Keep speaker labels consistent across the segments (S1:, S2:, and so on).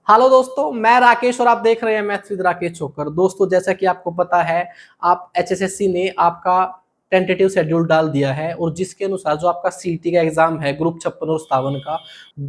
S1: Hello दोस्तों, मैं राकेश और आप देख रहे हैं मैथ्स विद राकेश छोकर। दोस्तों, जैसा कि आपको पता है, आप एचएसएससी ने आपका टेंटेटिव शेड्यूल डाल दिया है और जिसके अनुसार जो आपका सीटी का एग्जाम है ग्रुप 56 और 57 का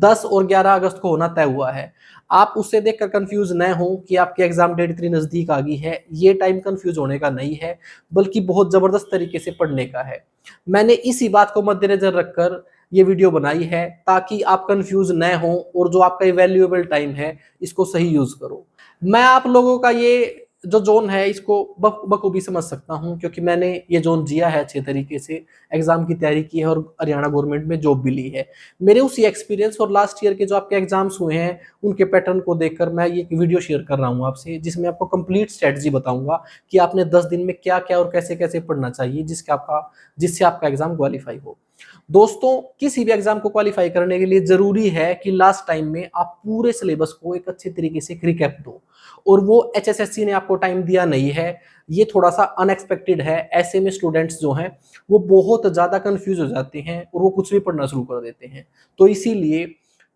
S1: 10 और 11 अगस्त को होना तय हुआ है। आप उससे देखकर कंफ्यूज न हो कि आपकी एग्जाम डेट इतनी नजदीक आ गई है। ये टाइम कंफ्यूज होने का नहीं है, बल्कि बहुत जबरदस्त तरीके से पढ़ने का है। मैंने इसी बात को मद्देनजर रखकर ये वीडियो बनाई है ताकि आप कंफ्यूज न हो और जो आपका वैल्यूएबल टाइम है इसको सही यूज करो। मैं आप लोगों का ये जो जोन है इसको बखूबी समझ सकता हूँ, क्योंकि मैंने ये जोन जिया है अच्छे तरीके से। एग्जाम की तैयारी की है और हरियाणा गवर्नमेंट में जॉब भी ली है। मेरे उसी एक्सपीरियंस और लास्ट ईयर के जो आपके एग्जाम्स हुए हैं उनके पैटर्न को देखकर मैं ये वीडियो शेयर कर रहा हूँ आपसे, जिसमें आपको कंप्लीट स्ट्रेटजी बताऊंगा कि आपने 10 दिन में क्या क्या और कैसे कैसे पढ़ना चाहिए जिससे आपका एग्जाम क्वालिफाई हो। दोस्तों, किसी भी एग्जाम को क्वालिफाई करने के लिए जरूरी है कि लास्ट टाइम में आप पूरे सिलेबस को एक अच्छे तरीके से रिकैप दो, और वो एचएसएससी ने आपको टाइम दिया नहीं है। ये थोड़ा सा अनएक्सपेक्टेड है। ऐसे में स्टूडेंट्स जो हैं वो बहुत ज्यादा कंफ्यूज हो जाते हैं और वो कुछ भी पढ़ना शुरू कर देते हैं। तो इसीलिए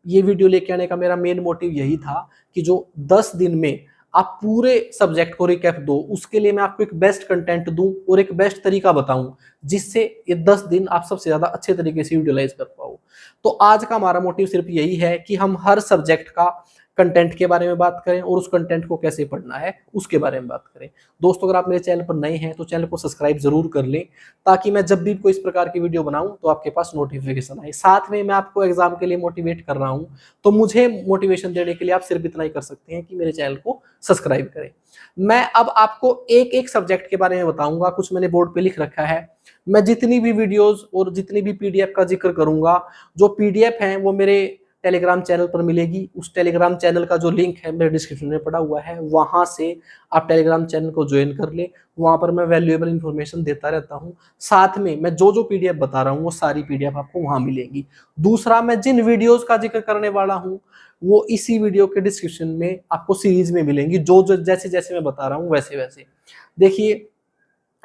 S1: ये वीडियो लेके आने का मेरा मेन मोटिव यही था कि जो 10 दिन में आप पूरे सब्जेक्ट को रिकैप दो, उसके लिए मैं आपको एक बेस्ट कंटेंट दूं और एक बेस्ट तरीका बताऊं जिससे ये 10 दिन आप सबसे ज्यादा अच्छे तरीके से यूटिलाइज कर पाओ। तो आज का हमारा मोटिव सिर्फ यही है कि हम हर सब्जेक्ट का कंटेंट के बारे में बात करें और उस कंटेंट को कैसे पढ़ना है उसके बारे में बात करें। दोस्तों, अगर आप मेरे चैनल पर नए हैं तो चैनल को सब्सक्राइब जरूर कर लें, ताकि मैं जब भी कोई इस प्रकार की वीडियो बनाऊं तो आपके पास नोटिफिकेशन आए। साथ में मैं आपको एग्जाम के लिए मोटिवेट कर रहा हूं, तो मुझे मोटिवेशन देने के लिए आप सिर्फ इतना ही कर सकते हैं कि मेरे चैनल को सब्सक्राइब करें। मैं अब आपको एक एक सब्जेक्ट के बारे में बताऊंगा, कुछ मैंने बोर्ड पे लिख रखा है। मैं जितनी भी वीडियोस और जितनी भी पीडीएफ का जिक्र करूंगा, जो पीडीएफ है वो मेरे टेलीग्राम चैनल पर मिलेगी। उस टेलीग्राम चैनल का जो लिंक है मेरे डिस्क्रिप्शन में पड़ा हुआ है, वहां से आप टेलीग्राम चैनल को ज्वाइन कर ले। वहां पर मैं वैल्यूएबल इंफॉर्मेशन देता रहता हूँ। साथ में मैं जो जो पीडीएफ बता रहा हूँ वो सारी पीडीएफ आपको वहां मिलेगी। दूसरा, मैं जिन वीडियोस का जिक्र करने वाला हूँ वो इसी वीडियो के डिस्क्रिप्शन में आपको सीरीज में मिलेंगी, जो जो जैसे जैसे मैं बता रहा हूँ वैसे वैसे। देखिए,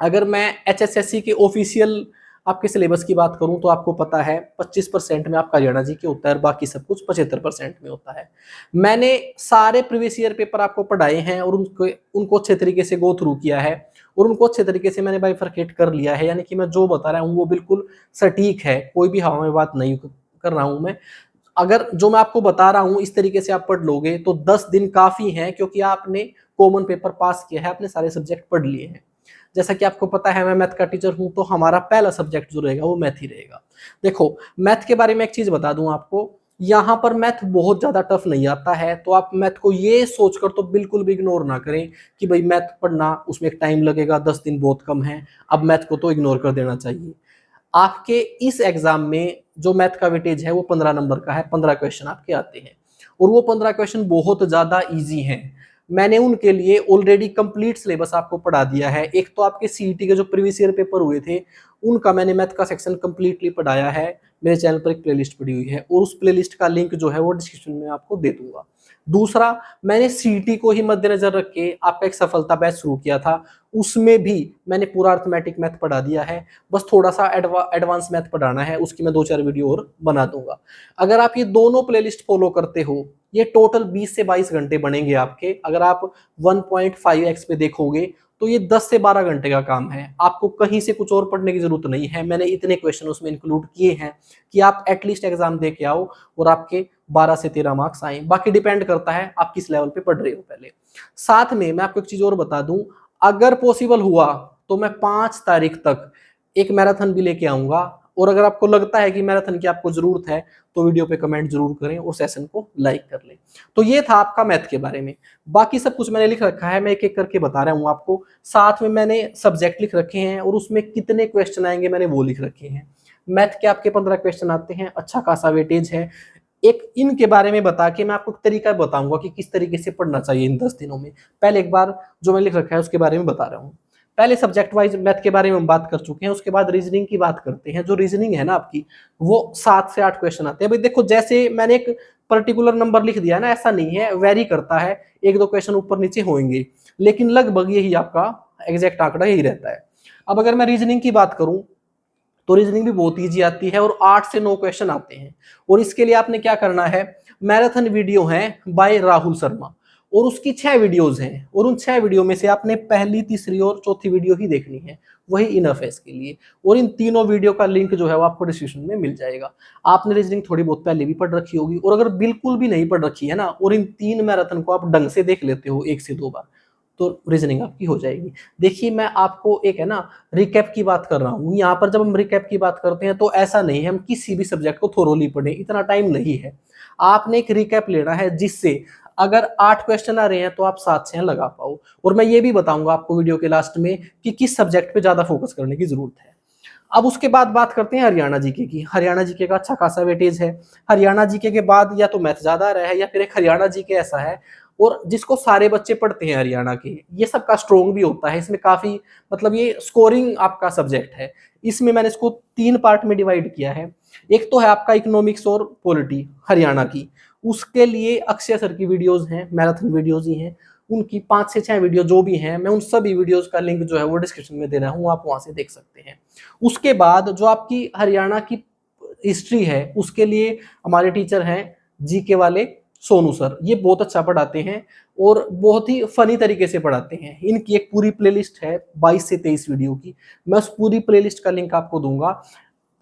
S1: अगर मैं एचएसएससी के ऑफिशियल आपके सिलेबस की बात करूं तो आपको पता है 25% में आपका हरियाणा जी के होता है और बाकी सब कुछ 75% में होता है। मैंने सारे प्रीवियस ईयर पेपर आपको पढ़ाए हैं और उनको अच्छे तरीके से गो थ्रू किया है और उनको अच्छे तरीके से मैंने बाइफरकेट कर लिया है। यानी कि मैं जो बता रहा हूँ वो बिल्कुल सटीक है, कोई भी हवा में बात नहीं कर रहा हूं मैं। अगर जो मैं आपको बता रहा हूं इस तरीके से आप पढ़ लोगे तो 10 दिन काफी हैं, क्योंकि आपने कॉमन पेपर पास किया है, आपने सारे सब्जेक्ट पढ़ लिए हैं। जैसा कि आपको पता है मैं मैथ का टीचर हूं, तो हमारा पहला सब्जेक्ट जो रहेगा वो मैथ ही रहेगा। देखो, मैथ के बारे में एक चीज बता दूं आपको, यहाँ पर मैथ बहुत ज्यादा टफ नहीं आता है। तो आप मैथ को ये सोचकर तो बिल्कुल भी इग्नोर ना करें कि भाई मैथ पढ़ना उसमें एक टाइम लगेगा, 10 दिन बहुत कम है, अब मैथ को तो इग्नोर कर देना चाहिए। आपके इस एग्जाम में जो मैथ का वेटेज है वो 15 नंबर का है। 15 क्वेश्चन आपके आते हैं और वो 15 क्वेश्चन बहुत ज्यादा इजी हैं। मैंने उनके लिए ऑलरेडी कंप्लीट सिलेबस आपको पढ़ा दिया है। एक तो आपके सीईटी के जो प्रीवियस ईयर पेपर हुए थे उनका मैंने मैथ का सेक्शन कंप्लीटली पढ़ाया है। मेरे चैनल पर एक प्लेलिस्ट पड़ी हुई है और उस प्लेलिस्ट का लिंक जो है वो डिस्क्रिप्शन में आपको दे दूंगा। दूसरा, मैंने सीईटी को ही मद्देनजर रख के आपका एक सफलता बैच शुरू किया था। उसमें भी मैंने पूरा अर्थमेटिक मैथ पढ़ा दिया है। बस थोड़ा सा एडवांस मैथ पढ़ाना है, उसकी मैं 2-4 वीडियो और बना दूंगा। अगर आप ये दोनों प्लेलिस्ट फॉलो करते हो, ये टोटल 20 से 22 घंटे बनेंगे आपके। अगर आप 1.5x पे देखोगे तो ये 10 से 12 घंटे का काम है। आपको कहीं से कुछ और पढ़ने की जरूरत नहीं है। मैंने इतने क्वेश्चन उसमें इंक्लूड किए हैं कि आप एटलीस्ट एग्जाम दे के आओ और आपके 12 से 13 मार्क्स आए। बाकी डिपेंड करता है आप किस लेवल पे पढ़ रहे हो पहले। साथ में मैं आपको एक चीज और बता दूं, अगर पॉसिबल हुआ तो मैं 5 तारीख तक एक मैराथन भी लेके आऊंगा। और अगर आपको लगता है कि मैराथन की आपको जरूरत है तो वीडियो पे कमेंट जरूर करें और सेशन को लाइक कर लें। तो ये था आपका मैथ के बारे में। बाकी सब कुछ मैंने लिख रखा है, मैं एक एक करके बता रहा हूँ आपको। साथ में मैंने सब्जेक्ट लिख रखे हैं और उसमें कितने क्वेश्चन आएंगे मैंने वो लिख रखे हैं। मैथ के आपके 15 क्वेश्चन आते हैं, अच्छा खासा वेटेज है। एक इनके बारे में बता के मैं आपको तरीका बताऊंगा कि किस तरीके से पढ़ना चाहिए इन 10 दिनों में। पहले एक बार जो मैं लिख रखा है उसके बारे में बता रहा हूँ। पहले सब्जेक्ट वाइज मैथ के बारे में हम बात कर चुके हैं, उसके बाद रीजनिंग की बात करते हैं। जो रीजनिंग है ना आपकी, वो 7 से 8 क्वेश्चन आते हैं। भाई देखो, जैसे मैंने एक पर्टिकुलर नंबर लिख दिया ना, ऐसा नहीं है, वेरी करता है, 1-2 क्वेश्चन ऊपर नीचे होंगे, लेकिन लगभग यही आपका एग्जैक्ट आंकड़ा यही रहता है। अब अगर मैं रीजनिंग की बात करूं तो रीजनिंग भी बहुत ईजी आती है और 8 से 9 क्वेश्चन आते हैं। और इसके लिए आपने क्या करना है, मैराथन वीडियो है बाय राहुल शर्मा और उसकी 6 वीडियोज हैं और उन 6 वीडियो में से आपने पहली, तीसरी और चौथी वीडियो ही देखनी है, वही इनफ है इसके लिए। और इन तीनों वीडियो का लिंक जो है वो आपको डिस्क्रिप्शन में मिल जाएगा। आपने रीजनिंग थोड़ी बहुत पहले भी पढ़ रखी होगी और अगर बिल्कुल भी नहीं पढ़ रखी है ना और इन 3 मैराथन को आप ढंग से देख लेते हो 1 से 2 बार, तो रीजनिंग आपकी हो जाएगी। देखिए मैं आपको एक है ना रिकैप की बात कर रहा हूँ। यहाँ पर जब हम रिकैप की बात करते हैं तो ऐसा नहीं है हम किसी भी सब्जेक्ट को थोरोली पढ़ें, इतना टाइम नहीं है। आपने एक रिकैप लेना है जिससे अगर 8 क्वेश्चन आ रहे हैं तो आप 7 से लगा पाओ। और मैं ये भी बताऊंगा आपको वीडियो के लास्ट में कि किस सब्जेक्ट पे ज्यादा फोकस करने की जरूरत है। अब उसके बाद बात करते हैं हरियाणा जीके की। हरियाणा जीके का अच्छा खासा वेटेज है। हरियाणा जीके के बाद या तो मैथ ज्यादा आ रहा है या फिर एक हरियाणा जीके ऐसा है और जिसको सारे बच्चे पढ़ते हैं हरियाणा के, ये सबका स्ट्रोंग भी होता है। इसमें काफी मतलब ये स्कोरिंग आपका सब्जेक्ट है। इसमें मैंने इसको 3 पार्ट में डिवाइड किया है। एक तो है आपका इकोनॉमिक्स और पॉलिटी हरियाणा की, उसके लिए अक्षय सर की वीडियोज हैं, मैराथन वीडियोज ही हैं। उनकी 5 से 6 वीडियो जो भी हैं, मैं उन सभी वीडियोज का लिंक जो है वो डिस्क्रिप्शन में दे रहा हूँ, आप वहां से देख सकते हैं। उसके बाद जो आपकी हरियाणा की हिस्ट्री है उसके लिए हमारे टीचर हैं जीके वाले सोनू सर। ये बहुत अच्छा पढ़ाते हैं और बहुत ही फनी तरीके से पढ़ाते हैं। इनकी एक पूरी प्लेलिस्ट है 22 से 23 वीडियो की, मैं उस पूरी प्लेलिस्ट का लिंक आपको दूंगा।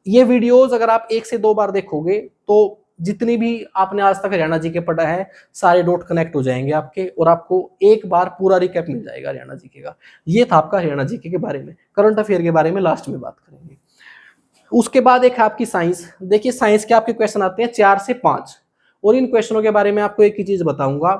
S1: ये वीडियोस अगर आप 1 से 2 बार देखोगे तो जितनी भी आपने आज तक हरियाणा जी के पढ़ा है सारे डॉट कनेक्ट हो जाएंगे आपके और आपको एक बार पूरा रिकैप मिल जाएगा हरियाणा जीके का। ये था आपका हरियाणा जीके के बारे में। करंट अफेयर के बारे में लास्ट में बात करेंगे। उसके बाद एक है आपकी साइंस। देखिए साइंस के आपके क्वेश्चन आते हैं 4 से 5 और इन क्वेश्चनों के बारे में आपको एक ही चीज बताऊंगा।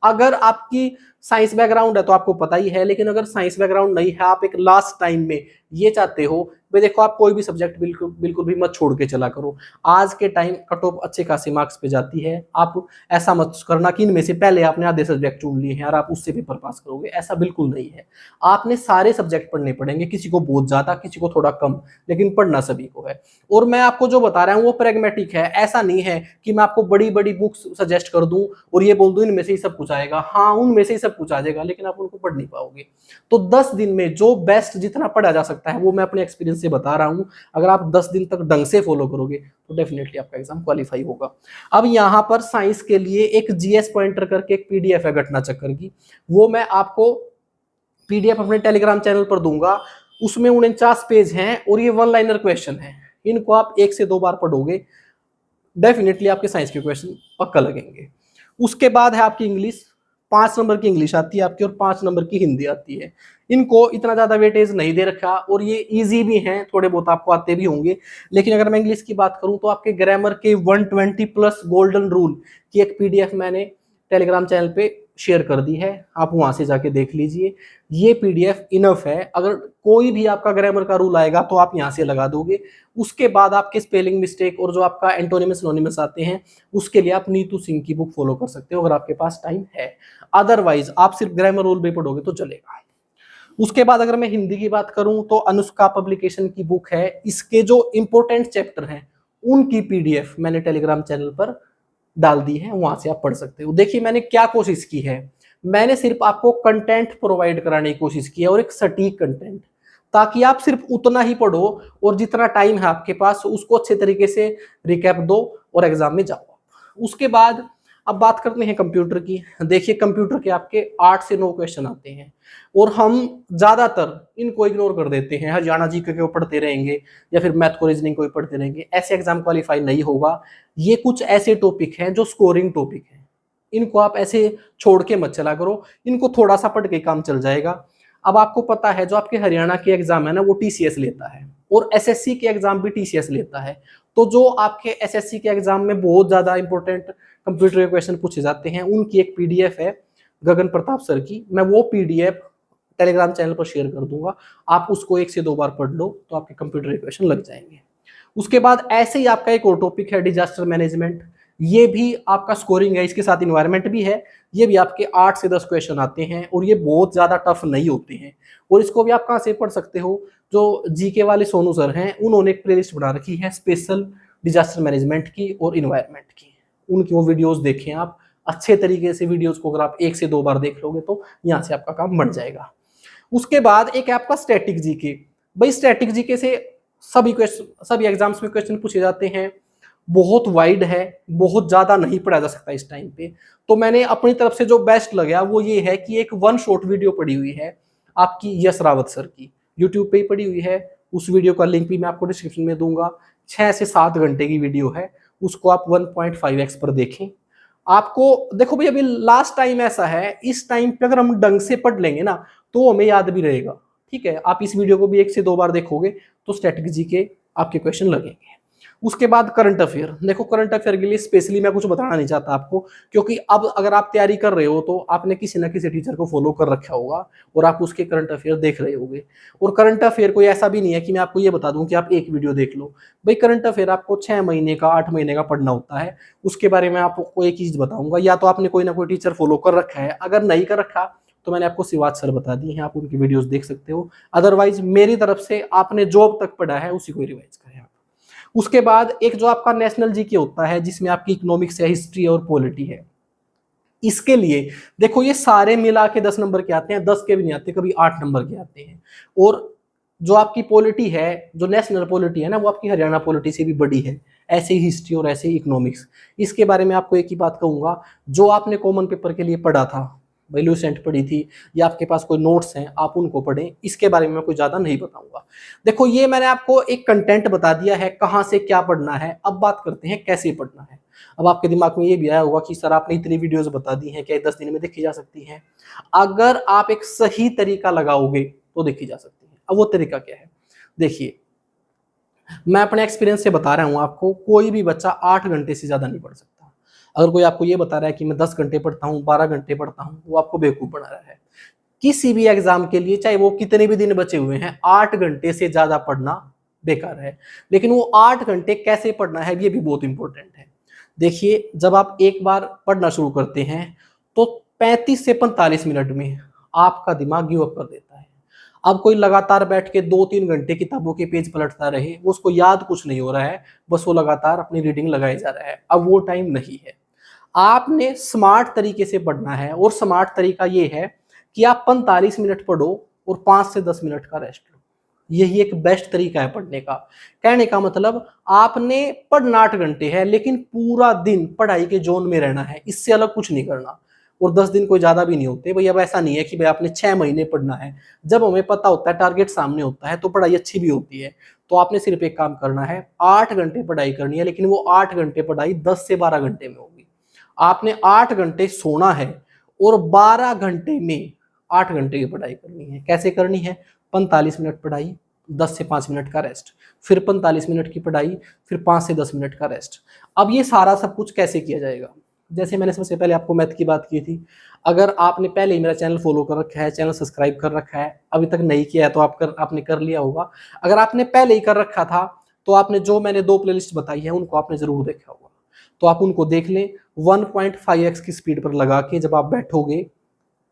S1: अगर आपकी साइंस बैकग्राउंड है तो आपको पता ही है, लेकिन अगर साइंस बैकग्राउंड नहीं है, आप एक लास्ट टाइम में ये चाहते हो भाई देखो आप कोई भी सब्जेक्ट बिल्कुल बिल्कुल भी मत छोड़ के चला करो। आज के टाइम कट ऑफ अच्छे खासे मार्क्स पे जाती है। आप ऐसा मत करना कि इनमें से पहले आपने आधे सब्जेक्ट चुन लिए हैं और आप उससे पेपर पास करोगे, ऐसा बिल्कुल नहीं है। आपने सारे सब्जेक्ट पढ़ने पड़ेंगे, किसी को बहुत ज्यादा किसी को थोड़ा कम, लेकिन पढ़ना सभी को है। और मैं आपको जो बता रहा हूँ वो प्रैग्मेटिक है। ऐसा नहीं है कि मैं आपको बड़ी बड़ी बुक्स सजेस्ट कर दूं और ये बोल दूं इनमें से ही सब कुछ आएगा। हाँ उनमें से ही सब कुछ आ जाएगा लेकिन आप उनको पढ़ नहीं पाओगे। तो 10 दिन में जो बेस्ट जितना पढ़ा जा सकता है वो मैं अपने एक्सपीरियंस से बता रहा हूं। अगर आप 10 दिन तक ढंग से फॉलो करोगे तो डेफिनेटली आपका एग्जाम क्वालिफाई होगा। अब यहाँ पर साइंस के लिए एक जीएस पॉइंटर करके एक पीडीएफ है घटना चक्कर की, वो मैं आपको पीडीएफ अपने टेलीग्राम चैनल पर दूंगा। उसमें 49 पेज हैं और ये 1 लाइनर क्वेश्चन है। इनको आप 1 से 2 बार पढ़ोगे डेफिनेटली आपके साइंस के क्वेश्चन पक्का लगेंगे। उसके बाद है आपकी इंग्लिश। 5 नंबर की इंग्लिश आती है आपकी और 5 नंबर की हिंदी आती है। इनको इतना ज्यादा वेटेज नहीं दे रखा और ये इजी भी हैं, थोड़े बहुत आपको आते भी होंगे। लेकिन अगर मैं इंग्लिश की बात करूं तो आपके ग्रामर के 120 प्लस गोल्डन रूल की एक पीडीएफ मैंने टेलीग्राम चैनल पे शेयर कर दी है, आप वहां से जाके देख लीजिए। ये पीडीएफ इनफ है। अगर कोई भी आपका ग्रामर का रूल आएगा तो आप यहाँ से लगा दोगे। उसके बाद आपके स्पेलिंग मिस्टेक और जो आपका एंटोनिमस सिनोनिमस आते हैं उसके लिए आप नीतू सिंह की बुक फॉलो कर सकते हो अगर आपके पास टाइम है। अदरवाइज आप सिर्फ ग्रामर रूल भी पढ़ोगे तो चलेगा। उसके बाद अगर मैं हिंदी की बात करूं तो अनुष्का पब्लिकेशन की बुक है। इसके जो इंपॉर्टेंट चैप्टर हैं उनकी पीडीएफ मैंने टेलीग्राम चैनल पर डाल दी है, वहां से आप पढ़ सकते हो। देखिए मैंने क्या कोशिश की है, मैंने सिर्फ आपको कंटेंट प्रोवाइड कराने की कोशिश की है और एक सटीक कंटेंट, ताकि आप सिर्फ उतना ही पढ़ो और जितना टाइम है आपके पास उसको अच्छे तरीके से रिकैप दो और एग्जाम में जाओ। उसके बाद अब बात करते हैं कंप्यूटर की। देखिए कंप्यूटर के आपके 8 से 9 क्वेश्चन आते हैं और हम ज्यादातर इनको इग्नोर कर देते हैं। हरियाणा जी के पढ़ते रहेंगे या फिर मैथ को रीजनिंग को ही पढ़ते रहेंगे, ऐसे एग्जाम क्वालिफाई नहीं होगा। ये कुछ ऐसे टॉपिक हैं जो स्कोरिंग टॉपिक हैं, इनको आप ऐसे छोड़ के मत चला करो, इनको थोड़ा सा पढ़ के काम चल जाएगा। अब आपको पता है जो आपके हरियाणा के एग्जाम है ना वो टीसीएस लेता है और एसएससी के एग्जाम भी टीसीएस लेता है। तो जो आपके एसएससी के एग्जाम में बहुत ज्यादा इंपॉर्टेंट कंप्यूटर के क्वेश्चन पूछे जाते हैं उनकी एक पीडीएफ है गगन प्रताप सर की, मैं वो पीडीएफ टेलीग्राम चैनल पर शेयर कर दूंगा। आप उसको 1 से 2 बार पढ़ लो तो आपके कंप्यूटर के क्वेश्चन लग जाएंगे। उसके बाद ऐसे ही आपका एक और टॉपिक है डिजास्टर मैनेजमेंट। ये भी आपका स्कोरिंग है, इसके साथ इन्वायरमेंट भी है। ये भी आपके 8 से 10 क्वेश्चन आते हैं और ये बहुत ज्यादा टफ नहीं होते हैं। और इसको भी आप कहाँ से पढ़ सकते हो, जो जीके वाले सोनू सर हैं उन्होंने एक प्लेलिस्ट बना रखी है स्पेशल डिजास्टर मैनेजमेंट की और इन्वायरमेंट की, उनकी वो वीडियोस देखें आप अच्छे तरीके से। वीडियोस को अगर आप 1 से 2 बार देख लोगे तो यहाँ से आपका काम बढ़ जाएगा। उसके बाद एक है आपका स्टैटिक जीके। भाई स्टैटिक जीके से सभी क्वेश्चन, सभी एग्जाम्स में क्वेश्चन पूछे जाते हैं, बहुत वाइड है, बहुत ज़्यादा नहीं पढ़ा जा सकता इस टाइम पे। तो मैंने अपनी तरफ से जो बेस्ट लगा वो ये है कि एक वन शॉट वीडियो पड़ी हुई है आपकी यश रावत सर की, यूट्यूब पे ही पड़ी हुई है। उस वीडियो का लिंक भी मैं आपको डिस्क्रिप्शन में दूंगा। 6 से 7 घंटे की वीडियो है, उसको आप 1.5x पर देखें। आपको देखो भाई, अभी लास्ट टाइम ऐसा है, इस टाइम पे अगर हम ढंग से पढ़ लेंगे ना तो हमें याद भी रहेगा। ठीक है, आप इस वीडियो को भी 1 से 2 बार देखोगे तो स्ट्रेटजी के आपके क्वेश्चन लगेंगे। उसके बाद करंट अफेयर, देखो करंट अफेयर के लिए स्पेशली मैं कुछ बताना नहीं चाहता आपको, क्योंकि अब अगर आप तैयारी कर रहे हो तो आपने किसी ना किसी टीचर को फॉलो कर रखा होगा और आप उसके करंट अफेयर देख रहे होगे। और करंट अफेयर कोई ऐसा भी नहीं है कि मैं आपको ये बता दूं कि आप एक वीडियो देख लो। भाई करंट अफेयर आपको 6 महीने का, 8 महीने का पढ़ना होता है। उसके बारे में आपको एक चीज बताऊंगा, या तो आपने कोई ना कोई टीचर फॉलो कर रखा है, अगर नहीं कर रखा तो मैंने आपको सिवाज सर बता दिए हैं, आप उनकी वीडियोस देख सकते हो। अदरवाइज मेरी तरफ से आपने जो अब तक पढ़ा है उसी को रिवाइज करें। उसके बाद एक जो आपका नेशनल जीके होता है, जिसमें आपकी इकोनॉमिक्स है, हिस्ट्री और पॉलिटी है। इसके लिए देखो ये सारे मिला के 10 नंबर के आते हैं, 10 के भी नहीं आते, कभी 8 नंबर के आते हैं। और जो आपकी पॉलिटी है, जो नेशनल पॉलिटी है ना, वो आपकी हरियाणा पॉलिटी से भी बड़ी है। ऐसे ही हिस्ट्री और ऐसे ही इकोनॉमिक्स। इसके बारे में आपको एक ही बात कहूंगा, जो आपने कॉमन पेपर के लिए पढ़ा था, वैल्यू सेंट पढ़ी थी, या आपके पास कोई नोट्स हैं आप उनको पढ़ें। इसके बारे में मैं कुछ ज़्यादा नहीं बताऊंगा। देखो ये मैंने आपको एक कंटेंट बता दिया है कहाँ से क्या पढ़ना है। अब बात करते हैं कैसे पढ़ना है। अब आपके दिमाग में ये भी आया होगा कि सर आपने इतनी वीडियोस बता दी हैं, क्या 10 दिन में देखी जा सकती हैं? अगर आप एक सही तरीका लगाओगे तो देखी जा सकती है। अब वो तरीका क्या है, देखिए मैं अपने एक्सपीरियंस से बता रहा हूँ आपको, कोई भी बच्चा 8 घंटे से ज्यादा नहीं पढ़ सकता। अगर कोई आपको ये बता रहा है कि मैं 10 घंटे पढ़ता हूँ, 12 घंटे पढ़ता हूँ, वो आपको बेवकूफ बना रहा है। किसी भी एग्जाम के लिए चाहे वो कितने भी दिन बचे हुए हैं, 8 घंटे से ज्यादा पढ़ना बेकार है। लेकिन वो 8 घंटे कैसे पढ़ना है ये भी बहुत इंपॉर्टेंट है। देखिए जब आप एक बार पढ़ना शुरू करते हैं तो 35 से 45 मिनट में आपका दिमाग गिव अप कर देता है। अब कोई लगातार बैठ के 2-3 घंटे किताबों के पेज पलटता रहे, वो उसको याद कुछ नहीं हो रहा है, बस वो लगातार अपनी रीडिंग लगाए जा रहा है। अब वो टाइम नहीं है। आपने स्मार्ट तरीके से पढ़ना है, और स्मार्ट तरीका ये है कि आप 45 मिनट पढ़ो और 5 से 10 मिनट का रेस्ट लो। यही एक बेस्ट तरीका है पढ़ने का। कहने का मतलब आपने पढ़ना 8 घंटे है, लेकिन पूरा दिन पढ़ाई के जोन में रहना है, इससे अलग कुछ नहीं करना। और 10 दिन कोई ज्यादा भी नहीं होते भाई। अब ऐसा नहीं है कि भाई आपने 6 महीने पढ़ना है। जब हमें पता होता है, टारगेट सामने होता है, तो पढ़ाई अच्छी भी होती है। तो आपने सिर्फ एक काम करना है, 8 घंटे पढ़ाई करनी है, लेकिन वो 8 घंटे पढ़ाई 10 से 12 घंटे में होगी। आपने 8 घंटे सोना है और 12 घंटे में 8 घंटे की पढ़ाई करनी है। कैसे करनी है? 45 मिनट पढ़ाई, 10 से 5 मिनट का रेस्ट, फिर 45 मिनट की पढ़ाई, फिर 5 से 10 मिनट का रेस्ट। अब ये सारा सब कुछ कैसे किया जाएगा? जैसे मैंने सबसे पहले आपको मैथ की बात की थी। अगर आपने पहले ही मेरा चैनल फॉलो कर रखा है, चैनल सब्सक्राइब कर रखा है, अभी तक नहीं किया है तो आपने कर लिया होगा। अगर आपने पहले ही कर रखा था तो आपने जो मैंने 2 प्लेलिस्ट बताई है उनको आपने जरूर देखा होगा, तो आप उनको देख लें। 1.5x की स्पीड पर लगा के जब आप बैठोगे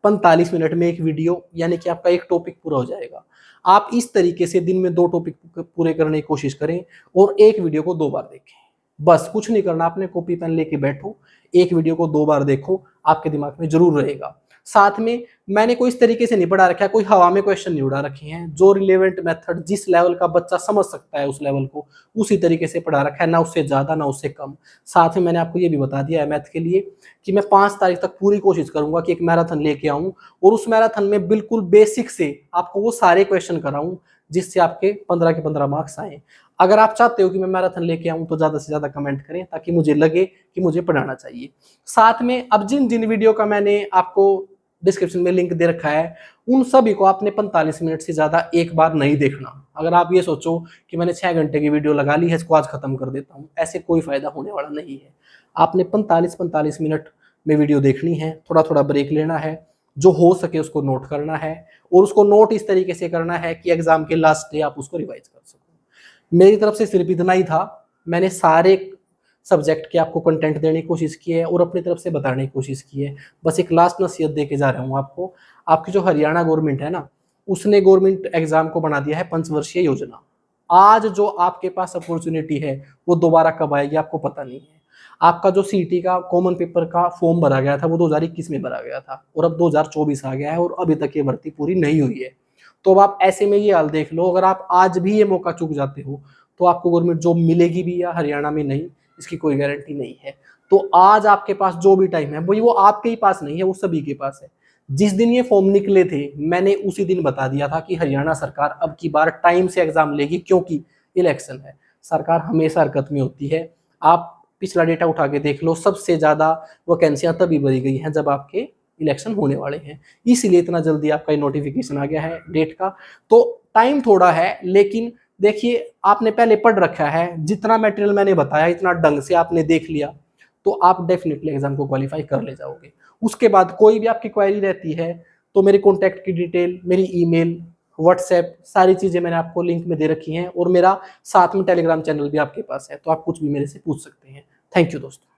S1: 45 मिनट में एक वीडियो, यानी कि आपका एक टॉपिक पूरा हो जाएगा। आप इस तरीके से दिन में 2 टॉपिक पूरे करने की कोशिश करें और एक वीडियो को 2 बार देखें। बस कुछ नहीं करना, आपने कॉपी पेन लेके बैठो, एक वीडियो को 2 बार देखो, आपके दिमाग में जरूर रहेगा। साथ में मैंने कोई इस तरीके से नहीं पढ़ा रखा है, कोई हवा में क्वेश्चन नहीं उड़ा रखे हैं। जो रिलेवेंट मेथड जिस लेवल का बच्चा समझ सकता है उस लेवल को उसी तरीके से पढ़ा रखा है, ना उससे ज्यादा ना उससे कम। साथ में मैंने आपको ये भी बता दिया है मैथ के लिए कि मैं 5 तारीख तक पूरी कोशिश करूंगा कि एक मैराथन लेके आऊं, और उस मैराथन में बिल्कुल बेसिक से आपको वो सारे क्वेश्चन कराऊं जिससे आपके 15 के 15 मार्क्स आए। अगर आप चाहते हो कि मैं मैराथन लेके आऊं तो ज्यादा से ज्यादा कमेंट करें, ताकि मुझे लगे कि मुझे पढ़ाना चाहिए। साथ में अब जिन जिन वीडियो का मैंने आपको डिस्क्रिप्शन में लिंक दे रखा है, उन सभी को आपने 45 मिनट से ज्यादा एक बार नहीं देखना। अगर आप ये सोचो कि मैंने 6 घंटे की वीडियो लगा ली है, इसको आज खत्म कर देता हूँ, ऐसे कोई फायदा होने वाला नहीं है। आपने 45-45 मिनट में वीडियो देखनी है, थोड़ा थोड़ा ब्रेक लेना है, जो हो सके उसको नोट करना है, और उसको नोट इस तरीके से करना है कि एग्जाम के लास्ट डे आप उसको रिवाइज कर सको। मेरी तरफ से सिर्फ इतना ही था। मैंने सारे सब्जेक्ट के आपको कंटेंट देने की कोशिश की है और अपनी तरफ से बताने की कोशिश की है। बस एक लास्ट नसीहत दे के जा रहा हूँ आपको। आपकी जो हरियाणा गवर्नमेंट है ना, उसने गवर्नमेंट एग्जाम को बना दिया है 5 वर्षीय योजना। आज जो आपके पास अपॉर्चुनिटी है वो दोबारा कब आएगी आपको पता नहीं है। आपका जो सीटी का कॉमन पेपर का फॉर्म भरा गया था वो 2021 में भरा गया था, और अब 2024 आ गया है और अभी तक ये भर्ती पूरी नहीं हुई है। तो अब आप ऐसे में ये हाल देख लो, अगर आप आज भी ये मौका चूक जाते हो तो आपको गवर्नमेंट जॉब मिलेगी भी या हरियाणा में नहीं, इसकी कोई गारंटी नहीं है। तो आज आपके पास जो भी टाइम है वो आपके ही पास नहीं है, वो सभी के पास है। जिस दिन ये फॉर्म निकले थे मैंने उसी दिन बता दिया था कि हरियाणा सरकार अब की बार टाइम से एग्जाम लेगी, क्योंकि इलेक्शन है, सरकार हमेशा हरकत में होती है। आप पिछला डेटा उठा के देख लो, सबसे ज्यादा वैकेंसियां तभी भरी गई हैं जब आपके इलेक्शन होने वाले हैं, इसीलिए इतना जल्दी आपका ये नोटिफिकेशन आ गया है डेट का। तो टाइम थोड़ा है, लेकिन देखिए आपने पहले पढ़ रखा है, जितना मटेरियल मैंने बताया इतना ढंग से आपने देख लिया तो आप डेफिनेटली एग्जाम को क्वालिफाई कर ले जाओगे। उसके बाद कोई भी आपकी क्वेरी रहती है तो मेरे कॉन्टैक्ट की डिटेल, मेरी ईमेल, व्हाट्सएप, सारी चीजें मैंने आपको लिंक में दे रखी हैं, और मेरा साथ में टेलीग्राम चैनल भी आपके पास है, तो आप कुछ भी मेरे से पूछ सकते हैं। थैंक यू दोस्तों।